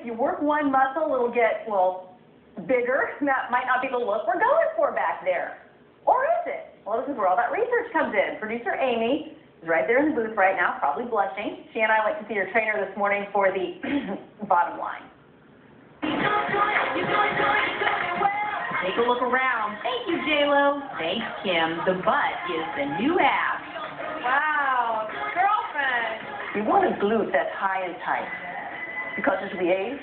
if you work one muscle, it'll get, well, bigger. That might not be the look we're going for back there. Or is it? Well, this is where all that research comes in. Producer Amy is right there in the booth right now, probably blushing. She and I went to see her trainer this morning for the bottom line. Take a look around. Thank you, J-Lo. Thanks, Kim. The butt is the new app. Wow, girlfriend. You want a glute that's high and tight because of the age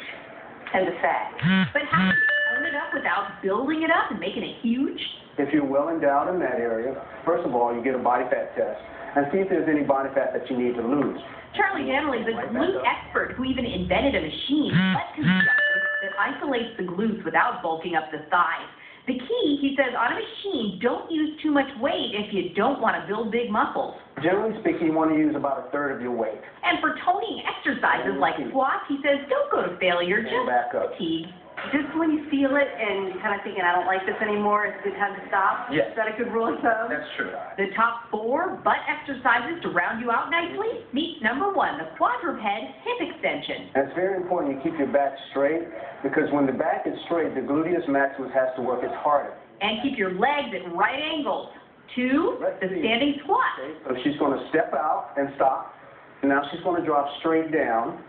and the fat. But how do you tone it up without building it up and making it huge? If you're well endowed in that area, first of all, you get a body fat test and see if there's any body fat that you need to lose. Charlie Dannelly is a glute expert who even invented a machine, butt constructor, that isolates the glutes without bulking up the thighs. The key, he says, on a machine, don't use too much weight if you don't want to build big muscles. Generally speaking, you want to use about a third of your weight. And for toning exercises like squats, he says, don't go to failure, just back up. fatigue. Just when you feel it and you're kind of thinking, I don't like this anymore, it's a good time to stop? Yes. Is that a good rule of thumb? That's true. The top 4 butt exercises to round you out nicely. Meet number 1, the quadruped hip extension. And it's very important you keep your back straight because when the back is straight, the gluteus maximus has to work its harder. And keep your legs at right angles. 2, the standing squat. So she's going to step out and stop. Now she's going to drop straight down.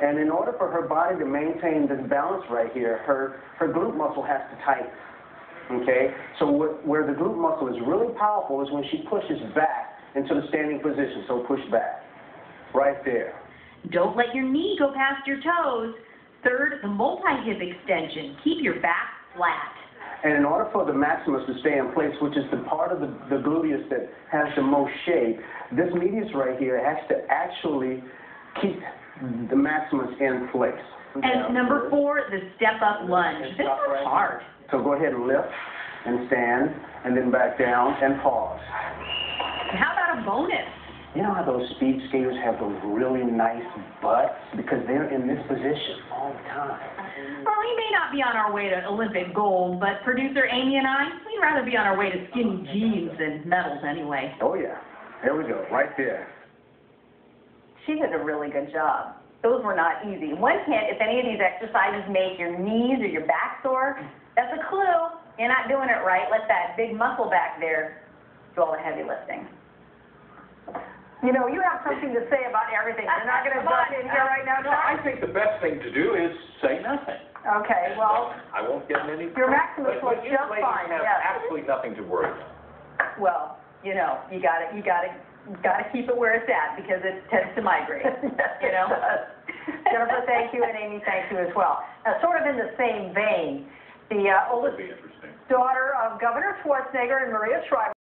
And in order for her body to maintain this balance right here, her glute muscle has to tighten. Okay? So where the glute muscle is really powerful is when she pushes back into the standing position. So push back. Right there. Don't let your knee go past your toes. 3rd, the multi-hip extension. Keep your back flat. And in order for the maximus to stay in place, which is the part of the gluteus that has the most shape, this medius right here has to actually keep the maximus in place. And number 4, the step-up lunge. This one's hard. So go ahead and lift and stand and then back down and pause. And how about a bonus? You know how those speed skaters have those really nice butts? Because they're in this position all the time. Well, we may not be on our way to Olympic gold, but producer Amy and I, we'd rather be on our way to skinny jeans than medals anyway. Oh, yeah. There we go. Right there. She did a really good job. Those were not easy. One hint, if any of these exercises make your knees or your back sore, that's a clue. You're not doing it right. Let that big muscle back there do all the heavy lifting. You know, you have something to say about everything. You're not going to jump in here right now, No, I think the best thing to do is say nothing. Okay, well, I won't get in any your maximus was but just ladies fine. have Yes. absolutely nothing to worry about. Well, you know, you got to keep it where it's at because it tends to migrate. You know. Jennifer, thank you, and Amy, thank you as well. Sort of in the same vein, the oldest daughter of Governor Schwarzenegger and Maria Shriver